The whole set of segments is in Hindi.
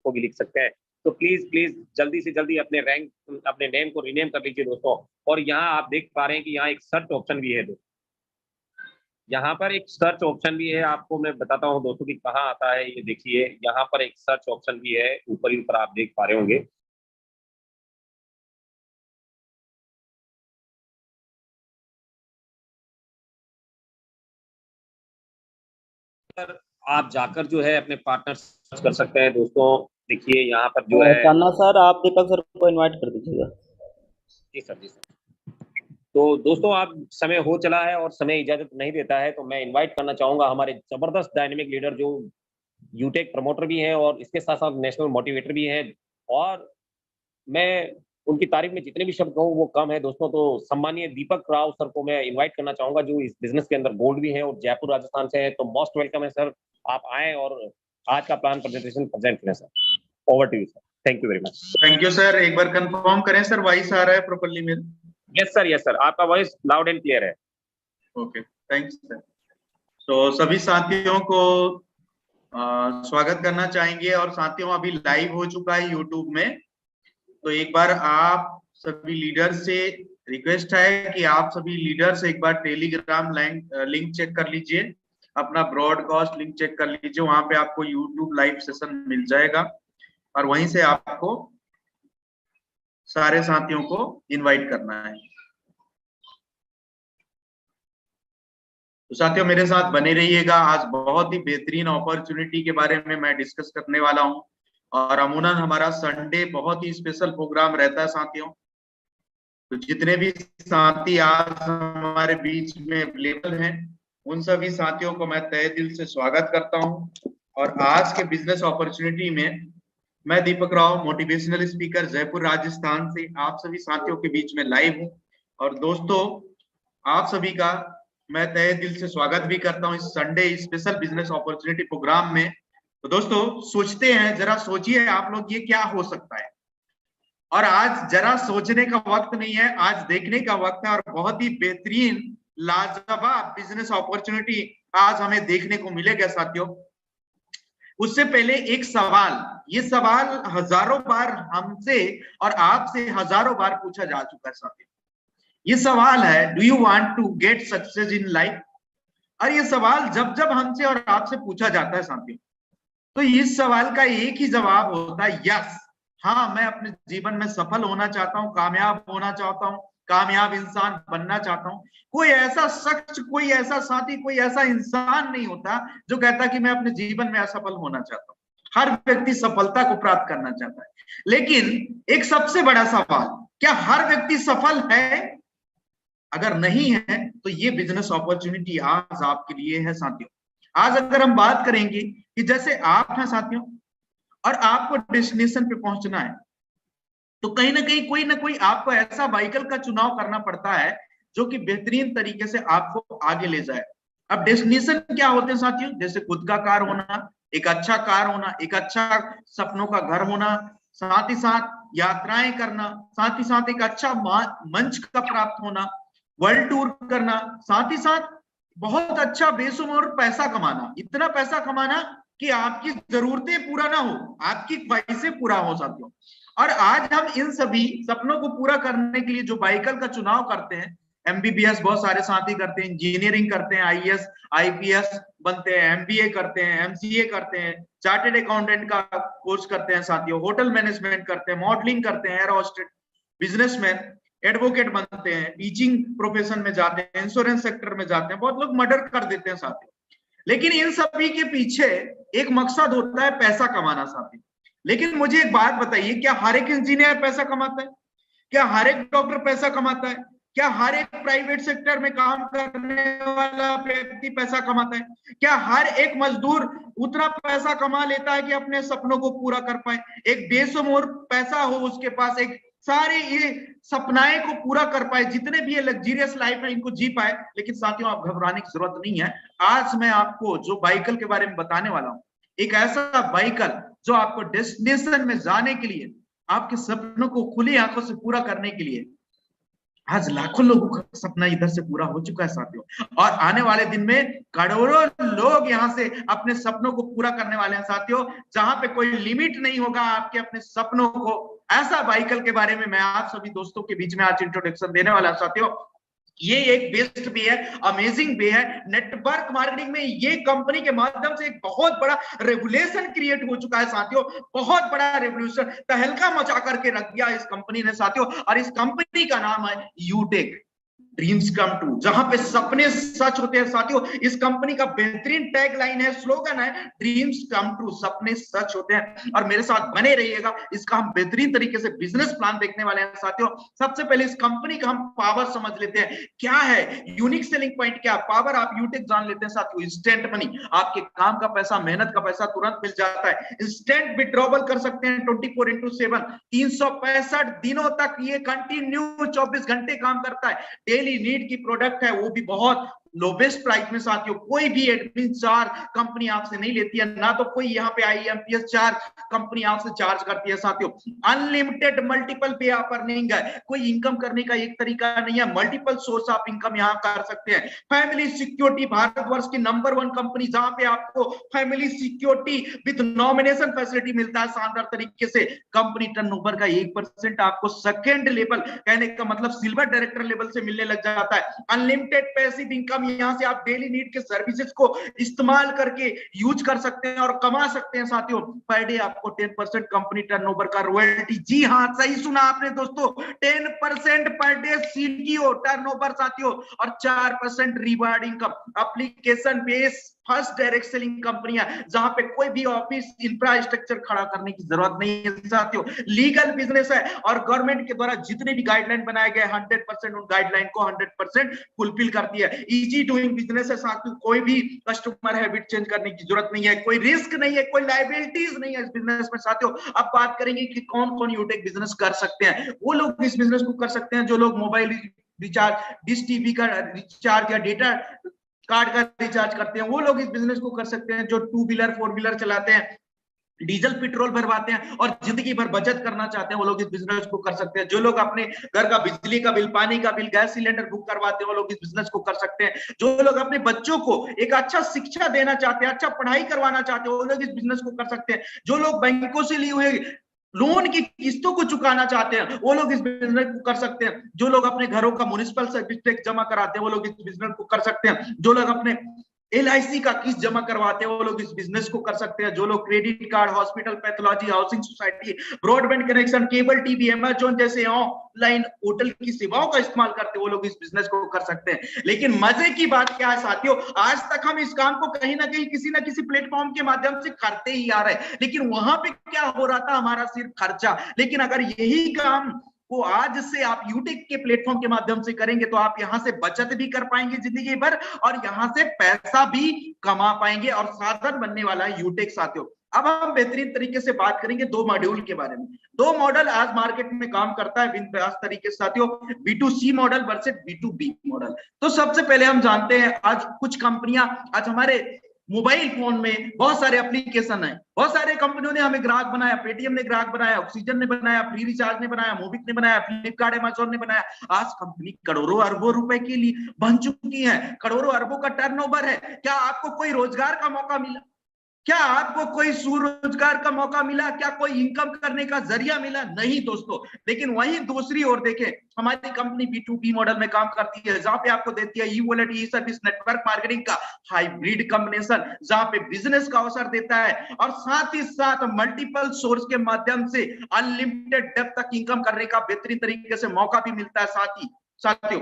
को भी लिख सकते हैं। तो प्लीज प्लीज जल्दी से जल्दी अपने नेम को रीनेम कर लीजिए दोस्तों। और यहाँ आप देख पा रहे हैं कि यहाँ एक सर्च ऑप्शन भी है दोस्तों, यहाँ पर एक सर्च ऑप्शन भी है। आपको मैं बताता हूँ दोस्तों कि कहाँ आता है। ये देखिए यहाँ पर एक सर्च ऑप्शन भी है, ऊपर ही ऊपर आप देख पा रहे होंगे। आप जाकर जो है अपने पार्टनर सर्च कर सकते हैं दोस्तों। देखिए यहाँ पर जो है, कान्हा सर, आप दीपक सर को इनवाइट कर दीजिएगा। जी सर, जी सर। तो दोस्तों आप समय हो चला है और समय इजाजत नहीं देता है, तो मैं इनवाइट करना चाहूंगा हमारे जबरदस्त डायनेमिक लीडर जो यूटेक प्रमोटर भी हैं और इसके साथ साथ नेशनल मोटिवेटर भी हैं। और मैं उनकी तारीफ में जितने भी शब्द कहूँ वो कम है दोस्तों। तो सम्मानीय दीपक राव सर को मैं इनवाइट करना चाहूंगा, जो इस बिजनेस के अंदर गोल्ड भी हैं और जयपुर राजस्थान से हैं। तो मोस्ट वेलकम है सर, आप आए और आज का प्लान प्रेजेंटेशन प्रेजेंट करें sir. Over to you sir, thank you very much. Thank you sir. एक बार कंफर्म करें सर, वॉइस आ रहा है प्रॉपर्ली मेरे? यस सर, यस सर, आपका वॉइस लाउड एंड क्लियर है। Okay, thanks sir. तो सभी साथियों को स्वागत करना चाहेंगे। और साथियों अभी लाइव हो चुका है यूट्यूब में, तो एक बार आप सभी लीडर से रिक्वेस्ट है कि आप सभी लीडर से एक बार टेलीग्राम लिंक चेक कर लीजिए, अपना ब्रॉडकास्ट लिंक चेक कर लीजिए। वहां पे आपको यूट्यूब लाइव सेशन मिल जाएगा और वहीं से आपको सारे साथियों को इनवाइट करना है। तो साथियों मेरे साथ बने रहिएगा। आज बहुत ही बेहतरीन अपॉर्चुनिटी के बारे में मैं डिस्कस करने वाला हूं। और अमूनन हमारा संडे बहुत ही स्पेशल प्रोग्राम रहता है साथियों। तो जितने भी साथी आज हमारे बीच में अवेलेबल हैं, उन सभी साथियों को मैं तहे दिल से स्वागत करता हूं। और आज के बिजनेस अपॉर्चुनिटी में मैं दीपक राव, मोटिवेशनल स्पीकर, जयपुर राजस्थान से आप सभी साथियों के बीच में लाइव हूं। और दोस्तों आप सभी का मैं तहे दिल से स्वागत भी करता हूं इस Sunday special business opportunity program में। तो दोस्तों सोचते हैं, जरा सोचिए आप लोग ये क्या हो सकता है। और आज जरा सोचने का वक्त नहीं है, आज देखने का वक्त है। और बहुत ही बेहतरीन लाजवाब बिजनेस अपॉर्चुनिटी आज हमें देखने को मिलेगा साथियों। उससे पहले एक सवाल, ये सवाल हजारों बार हमसे और आपसे हजारों बार पूछा जा चुका है साथियों। ये सवाल है, do you want to get success in life? और ये सवाल जब जब हमसे और आपसे पूछा जाता है साथियों, तो इस सवाल का एक ही जवाब होता है, यस, हाँ मैं अपने जीवन में सफल होना चाहता हूँ, कामयाब होना चाहता हूँ, कामयाब इंसान बनना चाहता हूँ। कोई ऐसा शख्स, कोई ऐसा साथी, कोई ऐसा इंसान नहीं होता जो कहता कि मैं अपने जीवन में असफल होना चाहता हूँ। हर व्यक्ति सफलता को प्राप्त करना चाहता है। लेकिन एक सबसे बड़ा सवाल, क्या हर व्यक्ति सफल है? अगर नहीं है तो ये बिजनेस अपॉर्चुनिटी आज आपके लिए है साथियों। आज अगर हम बात करेंगे कि जैसे आप हैं साथियों और आपको डेस्टिनेशन पे पहुंचना है, तो कहीं ना कोई आपको ऐसा व्हीकल का चुनाव करना पड़ता है जो कि बेहतरीन तरीके से आपको आगे ले जाए। अब डेस्टिनेशन क्या होते हैं साथियों? जैसे खुद का कार होना, एक अच्छा कार होना, एक अच्छा सपनों का घर होना, साथ ही साथ यात्राएं करना, साथ ही साथ एक अच्छा मंच का प्राप्त होना, वर्ल्ड टूर करना, साथ ही साथ बहुत अच्छा बेशुमार पैसा कमाना, इतना पैसा कमाना कि आपकी जरूरतें पूरा ना हो, आपकी ख्वाहिशें पूरा हो साथियों। और आज हम इन सभी सपनों को पूरा करने के लिए जो व्हीकल का चुनाव करते हैं, एमबीबीएस बहुत सारे साथी करते हैं, इंजीनियरिंग करते हैं, आईएएस आईपीएस बनते हैं, एमबीए करते हैं, एमसीए करते हैं, चार्टेड अकाउंटेंट का कोर्स करते हैं साथियों, होटल मैनेजमेंट करते हैं, मॉडलिंग करते हैं, एयर होस्टेस, बिजनेसमैन, एडवोकेट बनते हैं, टीचिंग प्रोफेशन में जाते हैं, इंश्योरेंस सेक्टर में जाते हैं, बहुत लोग मर्डर कर देते हैं साथियों। लेकिन इन सभी के पीछे एक मकसद होता है, पैसा कमाना साथियों। लेकिन मुझे एक बात बताइए, क्या हर एक इंजीनियर पैसा कमाता है? क्या हर एक डॉक्टर पैसा कमाता है? क्या हर एक प्राइवेट सेक्टर में काम करने वाला व्यक्ति पैसा कमाता है? क्या हर एक मजदूर उतना पैसा कमा लेता है कि अपने सपनों को पूरा कर पाए? एक बेशुमार पैसा हो उसके पास, एक सारे ये सपनाएं को पूरा कर पाए, जितने भी ये लग्जरियस लाइफ है इनको जी पाए। लेकिन साथियों आप घबराने की जरूरत नहीं है। आज मैं आपको जो व्हीकल के बारे में बताने वाला हूं, एक ऐसा व्हीकल जो आपको डेस्टिनेशन में जाने के लिए, आपके सपनों को खुली आंखों से पूरा करने के लिए आज लाखों लोगों का सपना इधर से पूरा हो चुका है साथियों, और आने वाले दिन में करोड़ों लोग यहाँ से अपने सपनों को पूरा करने वाले हैं साथियों, जहां पे कोई लिमिट नहीं होगा आपके अपने सपनों को। ऐसा व्हीकल के बारे में मैं आप सभी दोस्तों के बीच में आज इंट्रोडक्शन देने वाला हूं साथियों। ये एक बेस्ट वे है, अमेजिंग वे है। नेटवर्क मार्केटिंग में ये कंपनी के माध्यम से एक बहुत बड़ा रेवोल्यूशन क्रिएट हो चुका है साथियों, बहुत बड़ा रेवोल्यूशन तहलका मचा करके रख दिया इस कंपनी ने साथियों। और इस कंपनी का नाम है यूटेक, ड्रीम्स कम ट्रू, जहां पे सपने सच होते हैं साथियों। इस कंपनी का बेहतरीन टैग लाइन है, स्लोगन है, ड्रीम्स कम ट्रू, सपने सच होते हैं। और मेरे साथ बने रहिएगा, इसका हम बेहतरीन तरीके से बिजनेस प्लान देखने वाले हैं साथियों। सबसे पहले इस कंपनी का हम पावर समझ लेते हैं, क्या है यूनिक सेलिंग पॉइंट, क्या पावर आप यूटेक जान लेते हैं साथियों। इंस्टेंट मनी, आपके काम का पैसा, मेहनत का पैसा तुरंत मिल जाता है। इंस्टेंट विड्रॉवल कर सकते हैं 24/7, 365 दिनों तक ये कंटिन्यू 24 घंटे काम करता है। डेली नीड की प्रोडक्ट है, वो भी बहुत लोवेस्ट प्राइस में साथियों। कोई भी एडमिन चार्ज कंपनी आपसे नहीं लेती है, ना तो कोई यहाँ पे आईएमपीएस चार्ज कंपनी आपसे चार्ज करती है साथियों। अनलिमिटेड मल्टीपल पे आप अर्निंग है, कोई इनकम करने का एक तरीका नहीं है, मल्टीपल सोर्स आप इनकम यहाँ कर सकते हैं। फैमिली सिक्योरिटी, भारतवर्ष की नंबर 1 कंपनी जहां पे आपको family security with nomination facility मिलता है शानदार तरीके से। कंपनी टर्नओवर का 1% आपको सेकेंड लेवल, कहने का मतलब सिल्वर डायरेक्टर लेवल से मिलने लग जाता है। अनलिमिटेड पैसिव इनकम, यहां से आप डेली नीड के सर्विसेज को इस्तेमाल करके यूज कर सकते हैं और कमा सकते हैं साथियों। पर डे आपको 10% कंपनी टर्नओवर का रॉयल्टी, जी हां सही सुना आपने दोस्तों, 10% पर डे सीटीओ टर्नओवर साथियों, और 4% reward income. Application base first direct selling कंपनियां, जहां पे कोई भी ऑफिस इंफ्रास्ट्रक्चर खड़ा करने की जरूरत नहीं है साथियों। लीगल बिजनेस है और गवर्नमेंट के द्वारा जितने भी गाइडलाइन बनाए गए 100% उन गाइडलाइन को 100% फुलफिल करती है। इजी डूइंग बिजनेस है साथियों, कोई भी कस्टमर हैबिट चेंज करने की जरूरत नहीं है, कोई रिस्क नहीं है, कोई लायबिलिटीज नहीं है इस बिजनेस में साथियों। अब बात करेंगे कि कौन कौन यूटेक बिजनेस कर सकते हैं। वो लोग इस बिजनेस को कर सकते हैं जो लोग मोबाइल रिचार्ज, डिश टीवी का रिचार्ज या डेटा कार्ड का रिचार्ज करते हैं, वो लोग इस बिजनेस को कर सकते हैं। जो 2 व्हीलर 4 व्हीलर चलाते हैं, डीजल पेट्रोल भरवाते हैं और जिंदगी भर बचत करना चाहते हैं, वो लोग इस बिजनेस को कर सकते हैं। जो लोग अपने घर का बिजली का बिल, पानी का बिल, गैस सिलेंडर बुक करवाते हैं, वो लोग इस बिजनेस को कर सकते हैं। जो लोग अपने बच्चों को एक अच्छा शिक्षा देना चाहते हैं, अच्छा पढ़ाई करवाना चाहते हैं, वो लोग इस बिजनेस को कर सकते हैं। जो लोग बैंकों से लिए हुए लोन की किस्तों को चुकाना चाहते हैं, वो लोग इस बिजनेस को कर सकते हैं। जो लोग अपने घरों का म्युनिसिपल सर्विस टैक्स जमा कराते हैं, वो लोग इस बिजनेस को कर सकते हैं। जो लोग अपने LIC का किस्त जमा करवाते हैं, वो लोग इस बिजनेस को कर सकते हैं। जो लोग credit card, hospital, pathology, housing society, broadband connection, cable TV, Amazon जैसे ऑनलाइन होटल की सेवाओं का इस्तेमाल करते हैं, वो लोग इस बिजनेस को कर सकते हैं। लेकिन मजे की बात क्या है साथियों, आज तक हम इस काम को कहीं ना कहीं किसी ना किसी प्लेटफॉर्म के माध्यम से करते ही आ रहे हैं, लेकिन वहां पे क्या हो रहा था, हमारा सिर्फ खर्चा। लेकिन अगर यही काम वो आज से आप यूटेक के प्लेटफॉर्म के माध्यम से करेंगे तो आप यहां से बचत भी कर पाएंगे जिंदगी भर, और यहां से पैसा भी कमा पाएंगे, और साधन बनने वाला है यूटेक साथियों। अब हम बेहतरीन तरीके से बात करेंगे 2 मॉड्यूल के बारे में। 2 मॉडल आज मार्केट में काम करता है बिनब्याज तरीके से साथियों, B2C model versus B2B model. तो सबसे पहले हम जानते हैं, आज कुछ कंपनियां, आज हमारे मोबाइल फोन में बहुत सारे एप्लीकेशन है, बहुत सारे कंपनियों ने हमें ग्राहक बनाया। पेटीएम ने ग्राहक बनाया, ऑक्सीजन ने बनाया, फ्री रिचार्ज ने बनाया, मोबिक ने बनाया, फ्लिपकार्ट, अमेजॉन ने बनाया। आज कंपनी करोड़ों अरबों रुपए के लिए बन चुकी है, करोड़ों अरबों का टर्नओवर है। क्या आपको कोई रोजगार का मौका मिला? क्या आपको कोई स्वरोजगार का मौका मिला? क्या कोई इनकम करने का जरिया मिला? नहीं दोस्तों। लेकिन वहीं दूसरी ओर देखें, हमारी कंपनी B2B मॉडल में काम करती है, जहां पे आपको देती है ई वॉलेट, ई सर्विस, नेटवर्क मार्केटिंग का हाइब्रिड कॉम्बिनेशन, जहां पे बिजनेस का अवसर देता है और साथ ही साथ मल्टीपल सोर्स के माध्यम से अनलिमिटेड डेप्थ तक इनकम करने का बेहतरीन तरीके से मौका भी मिलता है। साथियों,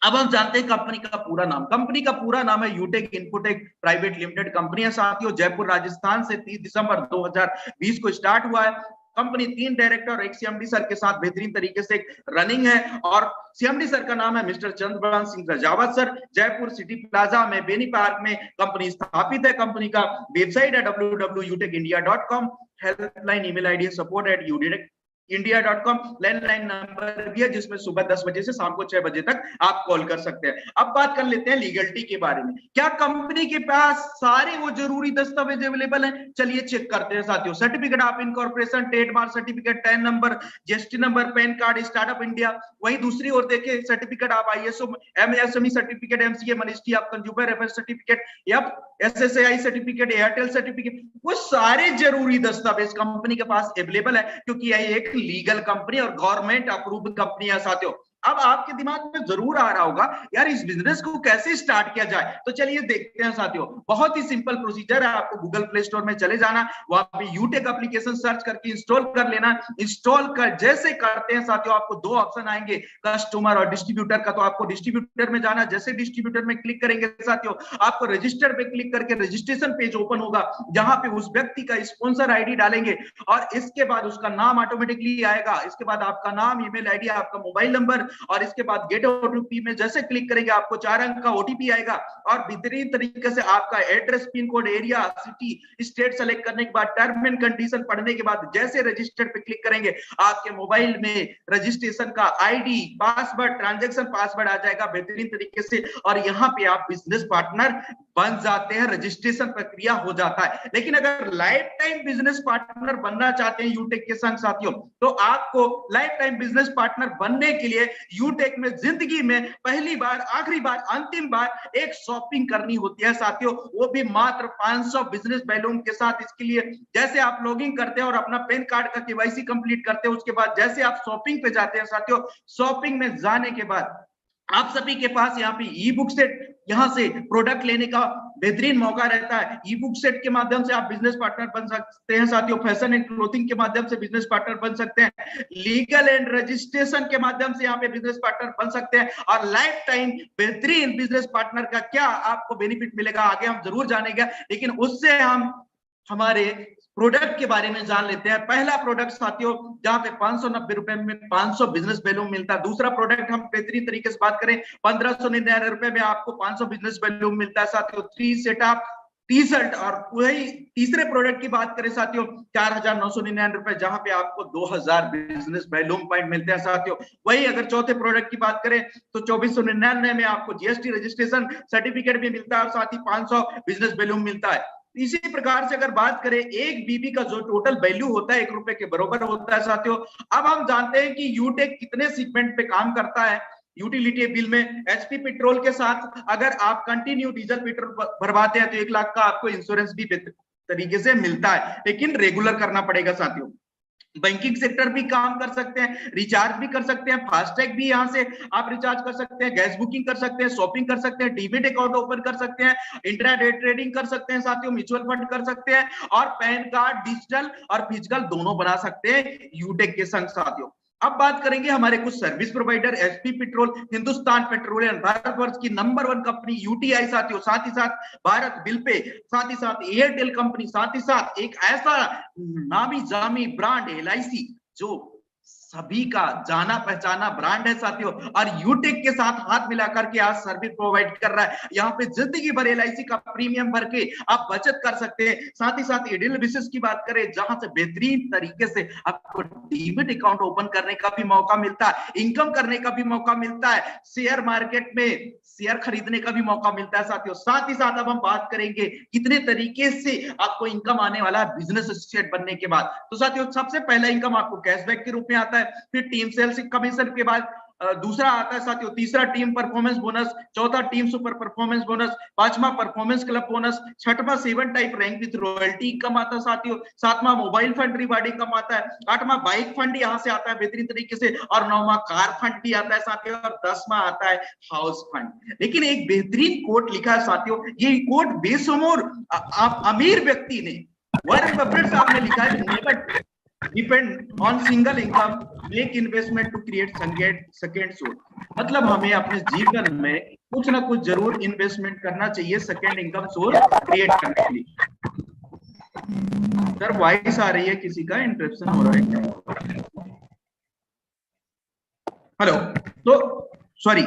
अब हम जानते हैं कंपनी का पूरा नाम। कंपनी का पूरा नाम है यूटेक इन्फोटेक प्राइवेट लिमिटेड कंपनी है साथियों। जयपुर राजस्थान से 30 दिसंबर 2020 को स्टार्ट हुआ है। कंपनी 3 डायरेक्टर और 1 CMD सर के साथ बेहतरीन तरीके से रनिंग है, और CMD सर का नाम है mister Chandrabhan Singh Rajawat sir. Jaipur city plaza में बेनी पार्क में कंपनी स्थापित है। कंपनी का वेबसाइट है www.utekindia.com। Helpline email ID support@utekindia.com। india.com landline number भी है जिसमें सुबह 10 बजे से शाम को 6 बजे तक आप कॉल कर सकते हैं। अब बात कर लेते हैं लीगलिटी के बारे में। क्या कंपनी के पास सारे वो जरूरी दस्तावेज अवेलेबल हैं? चलिए चेक करते हैं साथियों। Certificate of incorporation, trademark certificate, tan number, GST number, pan card, startup India. वहीं दूसरी ओर देखिए certificate of ISO, MSME certificate, MCA, ministry of consumer affairs certificate, या एसएसएआई सर्टिफिकेट, एयरटेल सर्टिफिकेट, वो सारे जरूरी दस्तावेज कंपनी के पास अवेलेबल है, क्योंकि यह एक लीगल कंपनी और गवर्नमेंट अप्रूव्ड कंपनी है साथियों। अब आपके दिमाग में जरूर आ रहा होगा यार इस बिजनेस को कैसे स्टार्ट किया जाए, तो चलिए देखते हैं साथियों। बहुत ही सिंपल प्रोसीजर है। आपको गूगल प्ले स्टोर में चले जाना, वहां पे यूटेक एप्लीकेशन सर्च करके इंस्टॉल कर लेना। इंस्टॉल कर जैसे करते हैं साथियों, आपको दो ऑप्शन आएंगे, कस्टमर और डिस्ट्रीब्यूटर का। तो आपको डिस्ट्रीब्यूटर में जाना। जैसे डिस्ट्रीब्यूटर में क्लिक करेंगे साथियों, आपको रजिस्टर पे क्लिक करके रजिस्ट्रेशन पेज ओपन होगा, जहां पे उस व्यक्ति का स्पॉन्सर आईडी डालेंगे और इसके बाद उसका नाम ऑटोमेटिकली आएगा। इसके बाद आपका नाम, ईमेल आईडी, आपका मोबाइल नंबर, और इसके बाद गेट ओटीपी में जैसे क्लिक करेंगे आपको 4 अंक का ओटीपी आएगा। और बेहतरीन तरीके से आपका address, pin code, area, city, state select करने के बाद, टर्म एंड कंडीशन पढ़ने के बाद जैसे रजिस्टर पे क्लिक करेंगे, आपके मोबाइल में रजिस्ट्रेशन का आईडी, पासवर्ड, ट्रांजैक्शन पासवर्ड आ जाएगा बेहतरीन तरीके से। और यहाँ पे आप बिजनेस पार्टनर बन जाते हैं, रजिस्ट्रेशन प्रक्रिया हो जाता है। लेकिन अगर लाइफ टाइम बिजनेस पार्टनर बनना चाहते हैं यूटेक के संग साथियों, तो आपको लाइफ टाइम बिजनेस पार्टनर बनने के लिए यूटेक में जिंदगी में पहली बार, आखिरी बार, अंतिम बार एक शॉपिंग करनी होती है साथियों, वो भी मात्र 500 बिजनेस बैलून के साथ। इसके लिए जैसे आप लॉगिन करते हैं और अपना पैन कार्ड का केवाईसी कंप्लीट करते हैं, उसके बाद जैसे आप शॉपिंग पे जाते हैं साथियों, शॉपिंग में जाने के बाद आप सभी के पास यहाँ पे ई बुक सेट, यहाँ से प्रोडक्ट लेने का बेहतरीन मौका रहता है। ई बुक सेट के माध्यम से आप बिजनेस पार्टनर बन सकते हैं साथियों। फैशन एंड क्लोथिंग के माध्यम से बिजनेस पार्टनर बन सकते हैं। लीगल एंड रजिस्ट्रेशन के माध्यम से यहाँ पे बिजनेस पार्टनर बन सकते हैं। और लाइफ टाइम बेहतरीन बिजनेस पार्टनर का क्या आपको बेनिफिट मिलेगा आगे हम जरूर जानेंगे, लेकिन उससे हम हमारे प्रोडक्ट के बारे में जान लेते हैं। पहला प्रोडक्ट साथियों, जहां पे 590 रुपए में 500 बिजनेस बैलून मिलता है। दूसरा प्रोडक्ट हम बेहतरीन तरीके से बात करें, 1599 रुपए में आपको 500 बिजनेस बैलून मिलता है साथियों। 3 सेटअप टी शर्ट। और वही तीसरे प्रोडक्ट की बात करें साथियों, 4999 रुपए, जहां पे आपको 2000 बिजनेस बैलून पॉइंट मिलते हैं साथियों। वही अगर चौथे प्रोडक्ट की बात करें तो 2499 में आपको जीएसटी रजिस्ट्रेशन सर्टिफिकेट भी मिलता है और साथ ही 500 बिजनेस बैलून मिलता है। इसी प्रकार से अगर बात करें, एक बीबी का जो टोटल वैल्यू होता है 1 रुपए के बराबर होता है साथियों। अब हम जानते हैं कि यूटेक कितने सेगमेंट पे काम करता है। यूटिलिटी बिल में एचपी पेट्रोल के साथ अगर आप कंटिन्यू डीजल पेट्रोल भरवाते हैं तो 1 लाख का आपको इंश्योरेंस भी तरीके से मिलता है, लेकिन रेगुलर करना पड़ेगा साथियों। बैंकिंग सेक्टर भी काम कर सकते हैं, रिचार्ज भी कर सकते हैं, फास्टैग भी यहां से आप रिचार्ज कर सकते हैं, गैस बुकिंग कर सकते हैं, शॉपिंग कर सकते हैं, डीमेट अकाउंट ओपन कर सकते हैं, इंट्राडे ट्रेडिंग कर सकते हैं साथियों, म्यूचुअल फंड कर सकते हैं, और पैन कार्ड डिजिटल और फिजिकल दोनों बना सकते हैं यूटेक के संग साथियों। अब बात करेंगे हमारे कुछ service provider. HP petrol Hindustan petroleum, Bharatvarsh की नंबर 1 कंपनी यूटीआई साथियों, साथ ही साथ भारत बिल पे, साथ ही साथ एयरटेल कंपनी, साथ ही साथ एक ऐसा नामी जामी ब्रांड एलआईसी जो सभी का जाना पहचाना ब्रांड है साथियों, और यूटेक के साथ हाथ मिलाकर के आज सर्विस प्रोवाइड कर रहा है। यहाँ पे जिंदगी भर एलआईसी का प्रीमियम भर के आप बचत कर सकते हैं। साथ ही साथ एडिल बिजनेस की बात करें, जहां से बेहतरीन तरीके से आपको डीमेट अकाउंट ओपन करने का भी मौका मिलता है, इनकम करने का भी मौका मिलता है, शेयर मार्केट में शेयर खरीदने का भी मौका मिलता है साथियों। साथ ही साथ अब हम बात करेंगे कितने तरीके से आपको इनकम आने वाला है बिजनेस एसोसिएट बनने के बाद। तो साथियों, सबसे पहला इनकम आपको कैशबैक के रूप में आता है, फिर टीम सेल्स कमीशन के बाद दूसरा आता है साथियों, तीसरा टीम परफॉर्मेंस बोनस, चौथा टीम सुपर परफॉर्मेंस बोनस, पांचवा परफॉर्मेंस क्लब बोनस, छठवां 7 type rank with royalty income आता है साथियों, सातवां मोबाइल फंड रिवार्ड इनकम आता है, आठवां बाइक फंड यहां से आता है बेहतरीन तरीके से, और 9वां कार फंड भी आता है साथियों, और 10वां आता है हाउस फंड। लेकिन एक बेहतरीन कोट लिखा है साथियों, ये कोट बेशुमार अमीर व्यक्ति ने, वॉरेन बफेट साहब ने लिखा है, never depend on single income, make investment to create second source. मतलब हमें अपने जीवन में कुछ ना कुछ जरूर इन्वेस्टमेंट करना चाहिए सेकेंड इनकम सोर्स क्रिएट करने के लिए। सर वॉइस आ रही है, किसी का इंटरप्शन हो रहा है क्या? हेलो, तो सॉरी,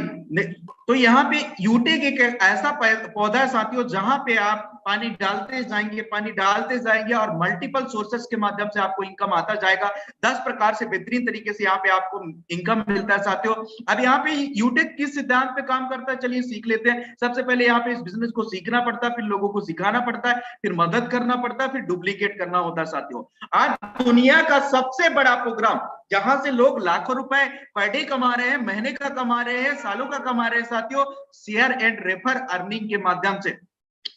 तो यहाँ पे यूटेक एक ऐसा पौधा है साथियों, जहां पे आप पानी डालते जाएंगे और मल्टीपल सोर्सेस के माध्यम से आपको इनकम आता जाएगा। 10 प्रकार से बेहतरीन तरीके से यहाँ पे आपको इनकम मिलता है साथियों। अब यहाँ पे यूटेक किस सिद्धांत पे काम करता है, चलिए सीख लेते हैं। सबसे पहले यहाँ पे इस बिजनेस को सीखना पड़ता है, फिर लोगों को सिखाना पड़ता है, फिर मदद करना पड़ता है, फिर डुप्लीकेट करना होता है साथियों। आज दुनिया का सबसे बड़ा प्रोग्राम जहां से लोग लाखों रुपए पर डे कमा रहे हैं, महीने का कमा रहे हैं, सालों का कमा रहे हैं साथियों, शेयर एंड रेफर अर्निंग के माध्यम से।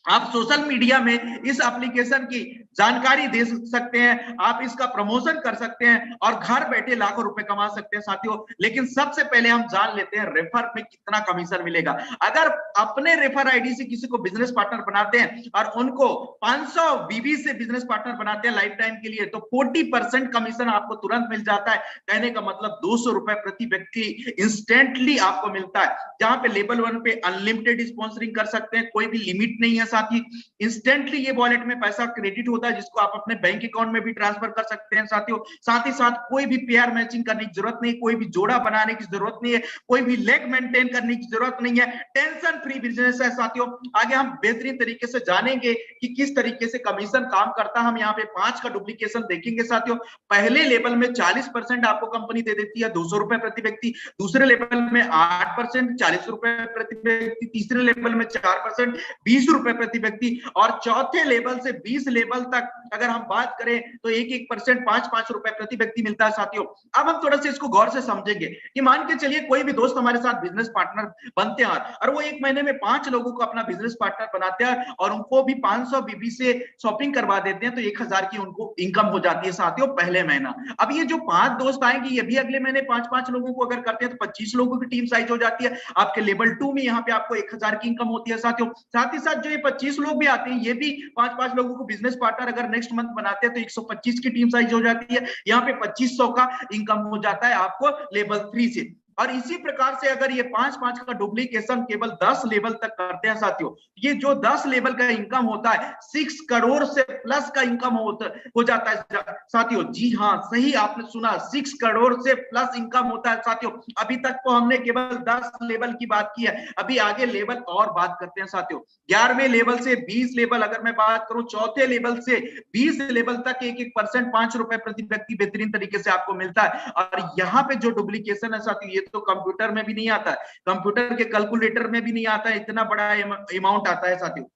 आप सोशल मीडिया में इस एप्लीकेशन की जानकारी दे सकते हैं, आप इसका प्रमोशन कर सकते हैं और घर बैठे लाखों रुपए कमा सकते हैं साथियों। लेकिन सबसे पहले हम जान लेते हैं रेफर में कितना कमीशन मिलेगा। अगर अपने रेफर आईडी से किसी को बिजनेस पार्टनर बनाते हैं और उनको 500 बीबी से बिजनेस पार्टनर बनाते हैं लाइफ टाइम के लिए, तो 40% कमीशन आपको तुरंत मिल जाता है। कहने का मतलब 200 रुपए प्रति व्यक्ति इंस्टेंटली आपको मिलता है। जहां पे लेवल 1 पे अनलिमिटेड स्पॉन्सरिंग कर सकते हैं, कोई भी लिमिट नहीं है साथ ही। इंस्टेंटली ये वॉलेट में पैसा क्रेडिट होता है जिसको आप अपने बैंक अकाउंट में भी ट्रांसफर कर सकते हैं साथियों। साथ ही साथ कोई भी पेयर मैचिंग करने की जरूरत नहीं, कोई भी जोड़ा बनाने की जरूरत नहीं है, कोई भी लेग मेंटेन करने की जरूरत नहीं है। टेंशन फ्री बिजनेस है साथियों। आगे हम बेहतरीन तरीके से जानेंगे कि किस तरीके से कमीशन काम करता है। हम यहाँ पे 5 का डुप्लीकेशन देखेंगे साथियों। पहले लेवल में 40% आपको कंपनी दे देती है, 200 रुपए प्रति व्यक्ति। दूसरे लेवल में 8%, 40 रुपए प्रति व्यक्ति। तीसरे लेवल में 4%, 20 रुपए प्रति व्यक्ति। और चौथे लेवल से 20 लेवल तक अगर हम बात करें तो 1-1%, 5-5 रुपए प्रति व्यक्ति मिलता है साथियों। अब हम थोड़ा सा इसको गौर से समझेंगे कि मान के चलिए कोई भी दोस्त हमारे साथ बिजनेस पार्टनर बनते हैं और वो 1 महीने में 5 लोगों को अपना बिजनेस पार्टनर बनाते हैं और उनको भी 500 बीबी से शॉपिंग करवा देते हैं, तो 1000 की उनको इनकम हो जाती है साथियों पहले महीना। अब ये जो 5 दोस्त आएंगे ये भी अगले महीने 5-5 लोगों को अगर करते हैं तो 25 लोगों की टीम साइज हो जाती है। आपके लेवल 2 में यहाँ पे आपको 1000 की इनकम होती है साथियों। साथ ही साथ जो ये 25 लोग भी आते हैं, ये भी 5-5 लोगों को बिजनेस पार्टनर अगर नेक्स्ट मंथ बनाते हैं तो 125 की टीम साइज हो जाती है। यहाँ पे 2500 का इनकम हो जाता है आपको लेवल 3 से। और इसी प्रकार से अगर ये 5-5 का डुप्लीकेशन केवल 10 लेवल तक करते हैं साथियों, ये जो 10 लेवल का इनकम होता है 6 करोड़ से प्लस का इनकम हो जाता है साथियों। जी हाँ, सही आपने सुना, 6 करोड़ से प्लस इनकम होता है साथियों। अभी तक तो हमने केवल 10 लेवल की बात की है, अभी आगे लेवल और बात करते हैं साथियों। 11वें लेवल से 20 लेवल अगर मैं बात करूं, चौथे लेवल से 20 लेवल तक 1-1%, 5 रुपए प्रति व्यक्ति बेहतरीन तरीके से आपको मिलता है। और यहाँ पे जो डुप्लीकेशन है साथियों, ये तो कंप्यूटर में भी नहीं आता है, कंप्यूटर के कैलकुलेटर में भी नहीं आता है, इतना बड़ा अमाउंट आता है साथियों।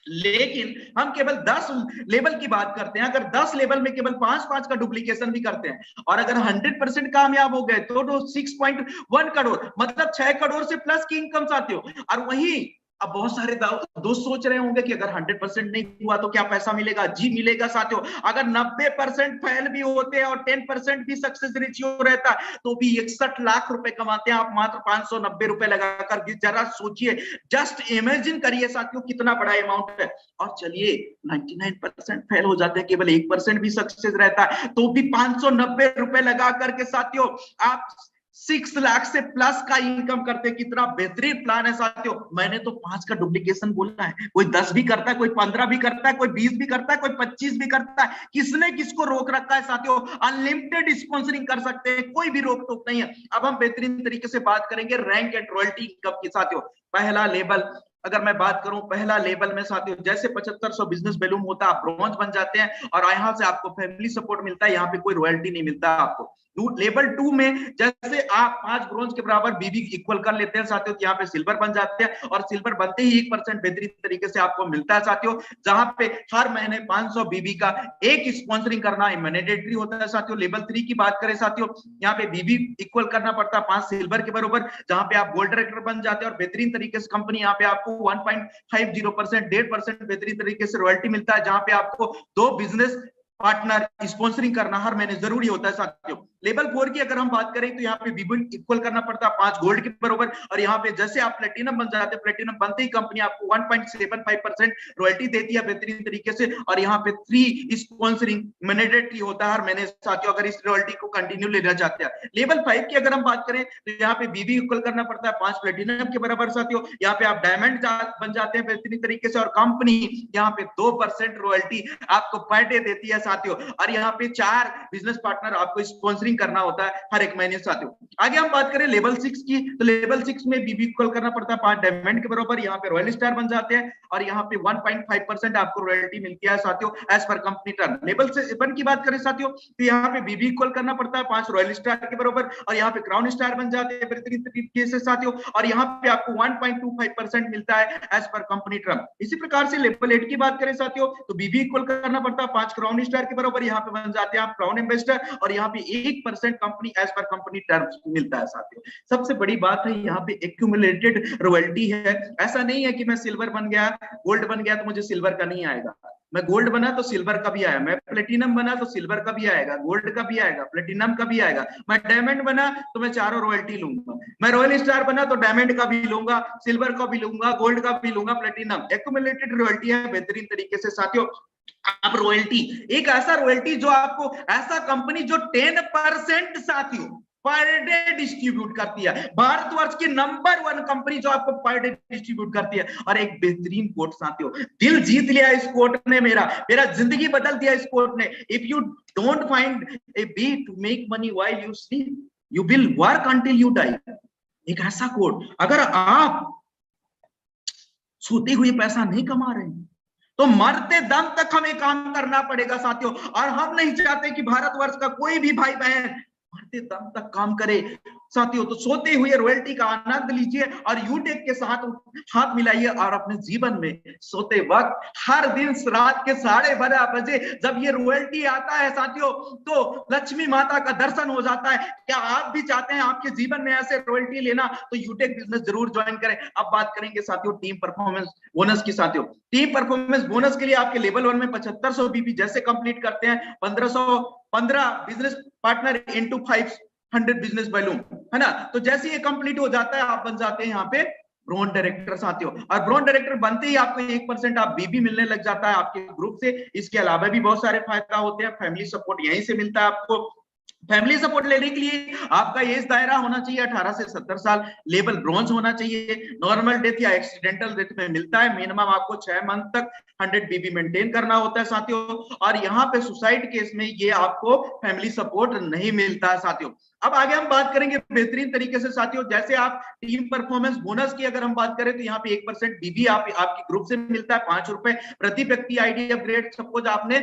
लेकिन हम केवल 10 लेवल की बात करते हैं। अगर 10 लेवल में केवल 5-5 का डुप्लीकेशन भी करते हैं और अगर 100% कामयाब हो गए तो 6.1 करोड़ मतलब 6 करोड़ से प्लस की इनकम साथियों। और वहीं अब बहुत सारे दोस्त सोच रहे होंगे कि अगर 100% नहीं हुआ तो क्या पैसा मिलेगा? जी मिलेगा साथियों। अगर 90% फेल भी होते हैं और 10% भी सक्सेस रेशियो रहता है तो भी 61 लाख रुपए कमाते हैं आप मात्र 590 रुपए लगाकर। जरा सोचिए, जस्ट इमेजिन करिए साथियों कितना बड़ा अमाउंट है। और चलिए 99% फेल हो जाते हैं, केवल 1% भी सक्सेस रहता है तो भी 590 रुपए लगा करके साथियों आप 6 लाख से प्लस का इनकम करते। कितना बेहतरीन प्लान है साथियों। मैंने तो 5 का डुप्लीकेशन बोला है, कोई 10 भी करता है, कोई 15 भी करता है, कोई 20 भी करता है, कोई 25 भी करता है। किसने किसको रोक रखा है साथियों? अनलिमिटेड स्पॉन्सरिंग कर सकते हैं, कोई भी रोक टोक नहीं है। अब हम बेहतरीन तरीके से बात करेंगे रैंक एंड रॉयल्टी इनकम की साथियों। पहला लेवल अगर मैं बात करूं, पहला लेवल में साथियों जैसे 7500 बिजनेस वैल्यूम होता है, आप ब्रॉन्ज बन जाते हैं और यहाँ से आपको फैमिली सपोर्ट मिलता है, यहाँ पे कोई रॉयल्टी नहीं मिलता आपको। लेवल 2 में जैसे आप 5 ब्रॉन्ज के बराबर बीबी इक्वल कर लेते हैं साथियों, तो यहाँ पे सिल्वर बन जाते हैं और सिल्वर बनते ही 1% बेहतरीन तरीके से आपको मिलता है साथियों। जहां पे हर महीने 500 बीबी का एक स्पॉन्सरिंग करना मैंडेटरी होता है साथियों। लेवल 3 की बात करें साथियों, यहाँ पे बीबी इक्वल करना पड़ता है 5 सिल्वर के बराबर, जहां पे आप गोल्ड डायरेक्टर बन जाते हैं और बेहतरीन तरीके से कंपनी यहाँ पे आपको 1.50%, 1.5% बेहतरीन तरीके से रॉयल्टी मिलता है, जहां पे आपको 2 बिजनेस पार्टनर स्पॉन्सरिंग करना हर महीने जरूरी होता है साथियों। लेवल 4 की अगर हम बात करें तो यहाँ पे बीबी इक्वल करना पड़ता है 5 गोल्ड के बराबर और यहाँ पे जैसे आप प्लेटिनम बन जाते हैं, प्लेटिनम बनते ही कंपनी आपको 1.75% रॉयल्टी देती है बेहतरीन तरीके से और यहाँ पे 3 स्पॉन्सरिंग मैंडेटरी होता है हर महीने साथियों, अगर इस रॉयल्टी को कंटिन्यू लेना चाहते हैं। लेवल 5 की अगर हम बात करें तो यहाँ पे बीबी इक्वल करना पड़ता है 5 प्लेटिनम के बराबर साथियों। यहाँ पे आप डायमंड बन जाते हैं बेहतरीन तरीके से और कंपनी यहाँ पे 2% रॉयल्टी आपको पर डे देती है साथियों। और यहाँ पे 4 बिजनेस पार्टनर आपको स्पॉन्सरिंग पेइंग करना होता है हर एक महीने साथियों। आगे हम बात करें लेवल 6 की, तो लेवल 6 में बीबी इक्वल करना पड़ता है 5 डायमंड के बराबर, यहाँ पे रॉयल स्टार बन जाते हैं और यहाँ पे 1.5% आपको रॉयल्टी मिलती है साथियों as per company turn. Level 7 की बात करें साथियों, तो यहाँ पे बीबी इक्वल करना पड़ता है 5 रॉयल स्टार के बराबर और यहाँ पे क्राउन स्टार बन जाते हैं बेहतरीन तरीके से साथियों, और यहाँ पे आपको 1.25% मिलता है एज पर कंपनी टर्म। इसी प्रकार से लेवल 8 की बात करें साथियों, तो बीबी इक्वल करना पड़ता है 5 क्राउन स्टार के बराबर, यहाँ पे बन जाते हैं आप क्राउन एम्बेसडर और यहाँ पे 1% company as per company terms मिलता है साथियों। सबसे बड़ी बात है यहाँ पे एक्यूमुलेटेड रॉयल्टी है। ऐसा नहीं है कि मैं सिल्वर बन गया, गोल्ड बन गया तो मुझे सिल्वर का नहीं आएगा, मैं गोल्ड बना तो सिल्वर का भी आया, मैं प्लेटिनम बना तो सिल्वर का भी आएगा, गोल्ड का भी आएगा, प्लेटिनम का भी आएगा, मैं डायमंड बना तो मैं चारों रॉयल्टी लूंगा, मैं रॉयल स्टार बना तो डायमंड का भी लूंगा, सिल्वर का भी लूंगा, गोल्ड का भी लूंगा, प्लेटिनम। एक्यूमुलेटेड रॉयल्टी है बेहतरीन तरीके से साथियों। अब रॉयल्टी एक ऐसा रॉयल्टी जो आपको ऐसा कंपनी जो 10% साथियों पर डे डिस्ट्रीब्यूट करती है, भारतवर्ष की नंबर 1 कंपनी जो आपको पर डे डिस्ट्रीब्यूट करती है। और एक बेहतरीन कोट साथियों, दिल जीत लिया इस कोट ने, मेरा जिंदगी बदल दिया इस कोट ने। If you don't find a way to make money while you sleep, you will work until you die. एक ऐसा कोट, अगर आप सोते हुए पैसा नहीं कमा रहे हैं तो मरते दम तक हमें काम करना पड़ेगा साथियों। और हम नहीं चाहते कि भारतवर्ष का कोई भी भाई बहन मरते दम तक काम करे साथियों। तो सोते हुए रॉयल्टी का आनंद लीजिए और यूटेक के साथ हाथ मिलाइए और अपने जीवन में सोते वक्त हर दिन रात के 12:30 बजे जब ये रॉयल्टी आता है साथियों तो लक्ष्मी माता का दर्शन हो जाता है। क्या आप भी चाहते हैं आपके जीवन में ऐसे रॉयल्टी लेना, तो यूटेक बिजनेस जरूर ज्वाइन करें। अब बात करेंगे साथियों टीम परफॉर्मेंस बोनस की साथियों। टीम परफॉर्मेंस बोनस के लिए आपके लेवल 1 में 7500 बीबी जैसे कंप्लीट करते हैं, 1515 business partner into 500 business volume, है ना। तो जैसे ये कंप्लीट हो जाता है आप बन जाते हैं यहाँ पे ब्रॉन्ज डायरेक्टर साथियों। और ब्रॉन्ज डायरेक्टर बनते ही आपको 1% आप बीबी मिलने लग जाता है आपके ग्रुप से। इसके अलावा भी बहुत सारे फायदा होते हैं, फैमिली सपोर्ट यहीं से मिलता है आपको। फैमिली सपोर्ट लेने के लिए आपका एज दायरा होना चाहिए 18 से 70 साल, लेवल ब्रॉन्ज होना चाहिए, नॉर्मल डेथ या एक्सीडेंटल डेथ में मिलता है, मिनिमम आपको 6 मंथ तक 100 बीबी मेंटेन करना होता है साथियों। और यहाँ पे सुसाइड केस में ये आपको फैमिली सपोर्ट नहीं मिलता है साथियों। अब आगे हम बात करेंगे बेहतरीन तरीके से साथियों, जैसे आप टीम परफॉर्मेंस बोनस की अगर हम बात करें तो यहाँ पे 1% बीबी आपकी ग्रुप से मिलता है, 5 रुपए प्रति व्यक्ति आईडी अपग्रेड। सपोज आपने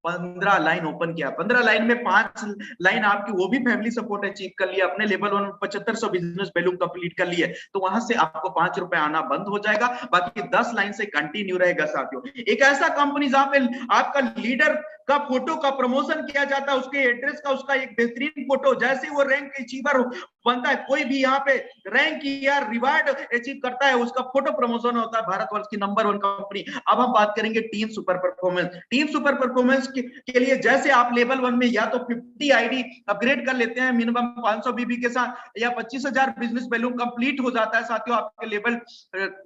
15 लाइन ओपन किया, 15 लाइन में 5 लाइन आपकी वो भी फैमिली सपोर्ट अचीव कर लिया, अपने लेवल 1 7500 बिजनेस वैल्यू कंप्लीट कर लिए, तो वहां से आपको 5 रुपए आना बंद हो जाएगा, बाकी 10 लाइन से कंटिन्यू रहेगा साथियों। एक ऐसा कंपनी जहां पे आपका लीडर का फोटो का प्रमोशन किया जाता है, उसके एड्रेस का उसका एक बेहतरीन फोटो, जैसे वो रैंक अचीवर बनता है, कोई भी यहाँ पे रैंक या रिवार्ड अचीव करता है, उसका फोटो प्रमोशन होता है, भारतवर्ष की नंबर 1 कंपनी। अब हम बात करेंगे team super performance. Team super performance के लिए जैसे आप लेवल 1 में या तो 50 आईडी अपग्रेड कर लेते हैं मिनिमम 500 बीबी के साथ, या 25,000 बिजनेस वैल्यू कंप्लीट हो जाता है साथियों आपके लेवल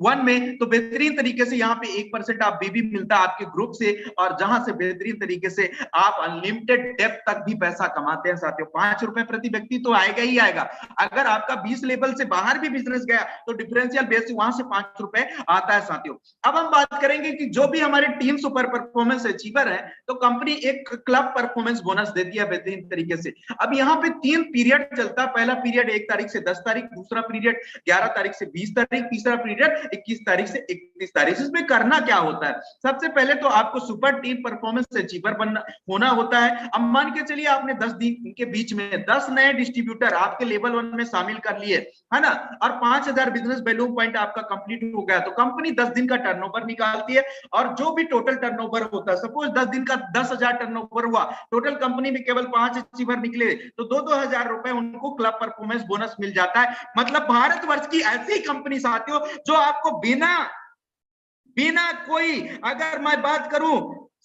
1 में, तो बेहतरीन तरीके से यहाँ पे 1% आप बीबी मिलता है आपके ग्रुप से, और जहां से बेहतरीन तरीके से आप अनलिमिटेड डेप्थ तक भी पैसा कमाते हैं साथियों। 5 रुपए प्रति व्यक्ति तो आएगा ही आएगा। अगर आपका 20 लेवल से बाहर भी बिजनेस गया तो डिफरेंशियल बेस वहां से 5 रुपए आता है साथियों। अब हम बात करेंगे कि जो भी हमारे टीम सुपर परफॉर्मेंस अचीवर है तो कंपनी एक क्लब परफॉर्मेंस बोनस देती है बेहतरीन तरीके से। अब यहाँ पे 3 पीरियड चलता है, पहला पीरियड 1 तारीख से 10 तारीख, दूसरा पीरियड 11 तारीख से 20 तारीख, तीसरा पीरियड 21 तारीख से 31 तारीख। इसमें करना क्या होता है, सबसे पहले तो आपको सुपर टीम परफॉर्मेंस अचीवर बनना होना होता है। अब मान के चलिए आपने 10 दिन के बीच में 10 नए डिस्ट्रीब्यूटर आपके लेवल 1 में शामिल कर लिए, है ना, और 5000 बिजनेस वैल्यू पॉइंट आपका कंप्लीट हो गया, तो कंपनी 10 दिन का टर्नओवर निकालती है, और जो भी टोटल टर्नओवर होता है, सपोज 10 दिन का 10,000 टर्नओवर हुआ, टोटल कंपनी में केवल 5 अचीवर निकले, तो 2-2 हजार रुपए उनको क्लब परफॉर्मेंस बोनस मिल जाता है। मतलब भारतवर्ष की ऐसी कंपनी साथियों जो आपको बिना कोई, अगर मैं बात करूं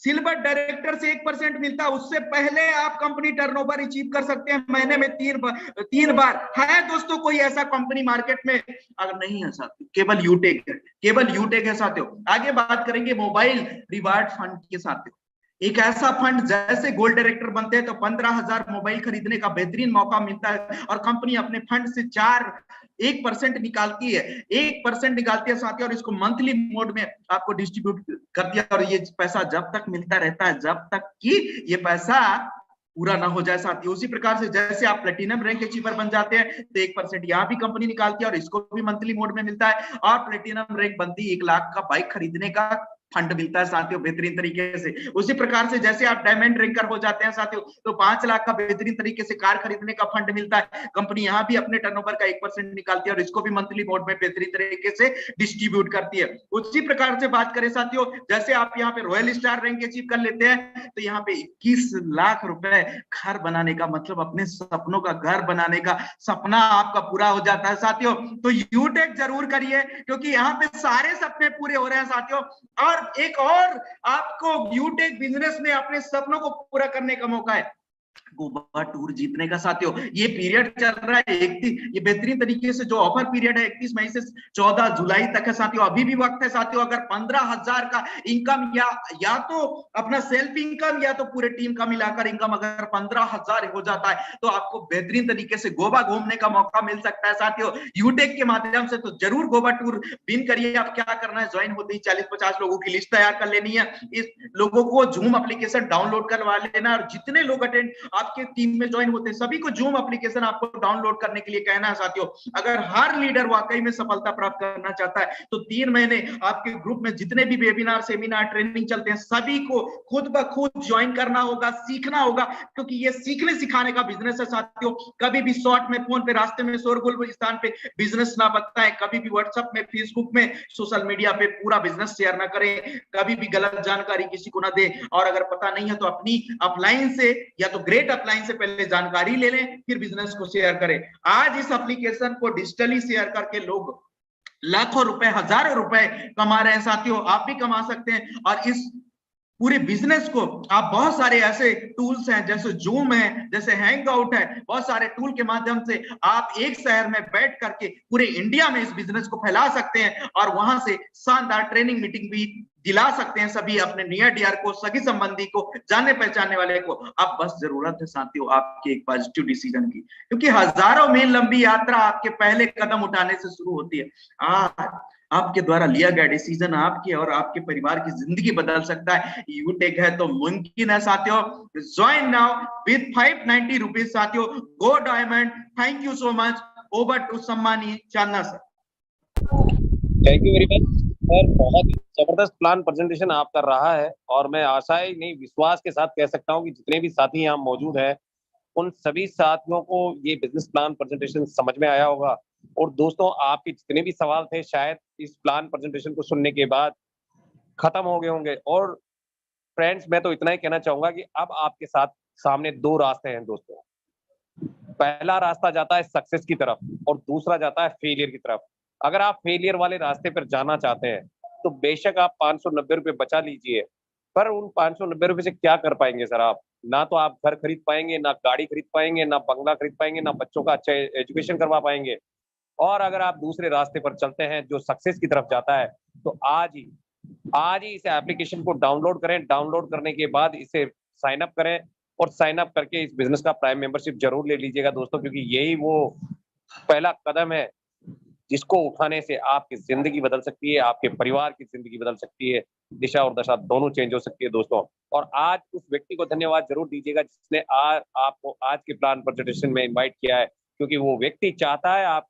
सिल्वर डायरेक्टर से 1% मिलता, उससे पहले आप कंपनी टर्नओवर अचीव कर सकते हैं महीने में 3 बार। है दोस्तों कोई ऐसा कंपनी मार्केट में? अगर नहीं है साथियों, केवल यूटेक है साथियों। आगे बात करेंगे मोबाइल रिवार्ड फंड के साथियों। एक ऐसा फंड, जैसे गोल्ड डायरेक्टर बनते हैं तो 15,000 मोबाइल खरीदने का बेहतरीन मौका मिलता है, और कंपनी अपने फंड से 1% निकालती है, 1% निकालती है साथियों, और इसको मंथली मोड में आपको डिस्ट्रीब्यूट करती है, और ये पैसा जब तक मिलता रहता है जब तक कि ये पैसा पूरा ना हो जाए साथियों। उसी प्रकार से जैसे आप प्लेटिनम रैंक अचीवर बन जाते हैं तो 1% यहाँ भी कंपनी निकालती है और इसको भी मंथली मोड में मिलता है, और प्लेटिनम रैंक बनती 1 लाख का बाइक खरीदने का फंड मिलता है साथियों बेहतरीन तरीके से। उसी प्रकार से जैसे आप डायमंड रैंकर हो जाते हैं साथियों तो 5 लाख का बेहतरीन तरीके से कार खरीदने का फंड मिलता है। कंपनी यहाँ भी अपने टर्नओवर का 1% निकालती है और इसको भी मंथली मोड में बेहतरीन तरीके से डिस्ट्रीब्यूट करती है। उसी प्रकार से बात करें साथियों, जैसे आप यहाँ पे रॉयल स्टार रैंक अचीव कर लेते हैं तो यहाँ पे 21 लाख रुपए घर बनाने का, मतलब अपने सपनों का घर बनाने का सपना आपका पूरा हो जाता है साथियों। तो यूटेक जरूर करिए क्योंकि यहाँ पे सारे सपने पूरे हो रहे हैं साथियों। और एक और आपको यूटेक बिजनेस में अपने सपनों को पूरा करने का मौका है, गोवा टूर जीतने का साथियों। ये पीरियड चल रहा है ये बेहतरीन तरीके से जो ऑफर पीरियड है 31 मई से 14 जुलाई तक है साथियों। अभी भी वक्त है साथियों। अगर 15,000 का इनकम या तो अपना सेल्फ इनकम या तो पूरे टीम का मिलाकर इनकम अगर 15,000 हो जाता है तो आपको बेहतरीन तरीके से गोवा घूमने का मौका मिल सकता है साथियों यूटेक के माध्यम से। तो जरूर गोवा टूर विन करिए। आप क्या करना है, ज्वाइन होते ही 40-50 लोगों की लिस्ट तैयार कर लेनी है। इस लोगों को जूम एप्लीकेशन डाउनलोड करवा लेना और जितने लोग अटेंड आपके टीम में ज्वाइन होते हैं सभी को जूम एप्लीकेशन आपको डाउनलोड करने के लिए कहना है साथियों। अगर हर लीडर वाकई में सफलता प्राप्त करना चाहता है तो 3 महीने आपके ग्रुप में जितने भी वेबिनार सेमिनार ट्रेनिंग चलते हैं सभी को खुद ब खुद ज्वाइन करना होगा, सीखना होगा, क्योंकि ये सीखने सिखाने का बिजनेस है साथियों। कभी भी शॉर्ट में, फोन पे, रास्ते में, शोरगुल स्थान पे बिजनेस ना बताएं, कभी भी व्हाट्सएप में, फेसबुक में, सोशल मीडिया पे पूरा बिजनेस शेयर ना करें, कभी भी गलत जानकारी किसी को ना दे। और अगर पता नहीं है तो अपनी अपलाइन से या तो ग्रेट अपलाइन से पहले जानकारी ले लें फिर बिजनेस को शेयर करें। आज इस एप्लीकेशन को डिजिटली शेयर करके लोग लाखों रुपए, हजारों रुपए कमा रहे हैं साथियों। आप भी कमा सकते हैं। और इस पूरे बिजनेस को आप बहुत सारे ऐसे टूल्स हैं जैसे जूम है, जैसे हैंगआउट है, बहुत सारे टूल के माध्यम से आप एक शहर में बैठ करके पूरे इंडिया में इस बिजनेस को फैला सकते हैं और वहां से शानदार ट्रेनिंग मीटिंग भी दिला सकते हैं सभी अपने नियर डियर को, सगी संबंधी को, जाने पहचाने वाले को। अब बस जरूरत है साथियों आपके एक पॉजिटिव डिसीजन की, क्योंकि हजारों मील लंबी यात्रा आपके पहले कदम उठाने से शुरू होती है। आज आपके द्वारा लिया गया डिसीजन आपके और आपके परिवार की जिंदगी बदल सकता है। यूटेक है तो मुमकिन है साथियों। ज्वाइन नाउ विद 590 रुपीज साथियों। Go diamond. Thank you so much. Over to Sammani Chandana sir. Thank you very much sir, बहुत ही जबरदस्त प्लान प्रेजेंटेशन आप कर रहा है और मैं आशा ही नहीं विश्वास के साथ कह सकता हूं कि जितने भी साथी यहाँ मौजूद हैं उन सभी साथियों को ये बिजनेस प्लान प्रेजेंटेशन समझ में आया होगा। और दोस्तों आपके जितने भी सवाल थे शायद इस प्लान प्रेजेंटेशन को सुनने के बाद खत्म हो गए होंगे। और फ्रेंड्स मैं तो इतना ही कहना चाहूंगा कि अब आपके साथ सामने 2 रास्ते हैं दोस्तों। पहला रास्ता जाता है सक्सेस की तरफ और दूसरा जाता है फेलियर की तरफ। अगर आप फेलियर वाले रास्ते पर जाना चाहते हैं तो बेशक आप 590 रुपए बचा लीजिए, पर उन 590 रुपए से क्या कर पाएंगे सर आप? ना तो आप घर खरीद पाएंगे, ना गाड़ी खरीद पाएंगे, ना बंगला खरीद पाएंगे, ना बच्चों का अच्छा एजुकेशन करवा पाएंगे। और अगर आप दूसरे रास्ते पर चलते हैं जो सक्सेस की तरफ जाता है तो आज ही इस एप्लीकेशन को डाउनलोड करें। डाउनलोड करने के बाद इसे साइन अप करें और साइन अप करके इस बिजनेस का प्राइम मेंबरशिप जरूर ले लीजिएगा दोस्तों, क्योंकि यही वो पहला कदम है जिसको उठाने से आपकी जिंदगी बदल सकती है, आपके परिवार की जिंदगी बदल सकती है, दिशा और दशा दोनों चेंज हो सकती है दोस्तों। और आज उस व्यक्ति को धन्यवाद जरूर दीजिएगा जिसने आपको आज के प्लान प्रेजेंटेशन में इनवाइट किया है, क्योंकि वो व्यक्ति चाहता है आप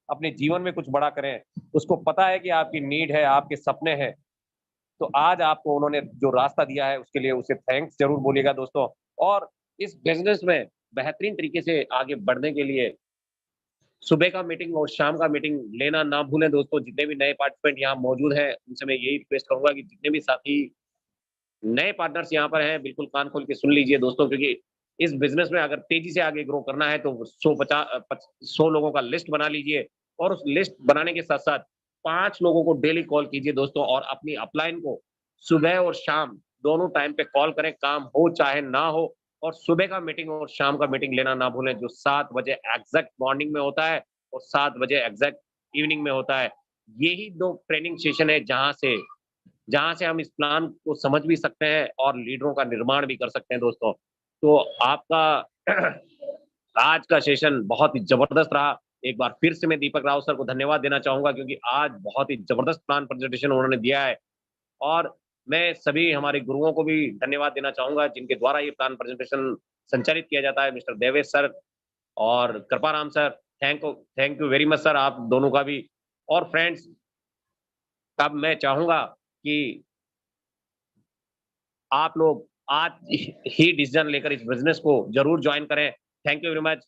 अपने जीवन में कुछ बड़ा करें। उसको पता है कि आपकी नीड है, आपके सपने हैं। तो आज आपको उन्होंने जो रास्ता दिया है उसके लिए उसे थैंक्स जरूर बोलिएगा दोस्तों। और इस बिजनेस में बेहतरीन तरीके से आगे बढ़ने के लिए सुबह का मीटिंग और शाम का मीटिंग लेना ना भूलें दोस्तों। जितने भी नए पार्टिसिपेंट यहाँ मौजूद हैं उनसे मैं यही रिक्वेस्ट करूंगा कि जितने भी साथी नए पार्टनर्स यहाँ पर हैं बिल्कुल कान खोल के सुन लीजिए दोस्तों, क्योंकि इस बिजनेस में अगर तेजी से आगे ग्रो करना है तो 100 लोगों का लिस्ट बना लीजिए और उस लिस्ट बनाने के साथ साथ 5 लोगों को डेली कॉल कीजिए दोस्तों और अपनी अपलाइन को सुबह और शाम दोनों टाइम पे कॉल करें, काम हो चाहे ना हो। और सुबह का मीटिंग और शाम का मीटिंग लेना ना भूलें जो 7 बजे एग्जैक्ट मॉर्निंग में होता है और 7 बजे एग्जैक्ट इवनिंग में होता है। यही 2 ट्रेनिंग सेशन है जहां से हम इस प्लान को समझ भी सकते हैं और लीडरों का निर्माण भी कर सकते हैं दोस्तों। तो आपका आज का सेशन बहुत ही जबरदस्त रहा। एक बार फिर से मैं दीपक राव सर को धन्यवाद देना चाहूंगा क्योंकि आज बहुत ही जबरदस्त प्लान प्रेजेंटेशन उन्होंने दिया है। और मैं सभी हमारे गुरुओं को भी धन्यवाद देना चाहूंगा जिनके द्वारा ये प्लान प्रेजेंटेशन संचालित किया जाता है, मिस्टर देवेश सर और Kriparam sir. Thank you very much sir, आप दोनों का भी। और फ्रेंड्स, अब मैं चाहूंगा कि आप लोग आज ही डिसीजन लेकर इस बिजनेस को जरूर ज्वाइन करें। Thank you very much.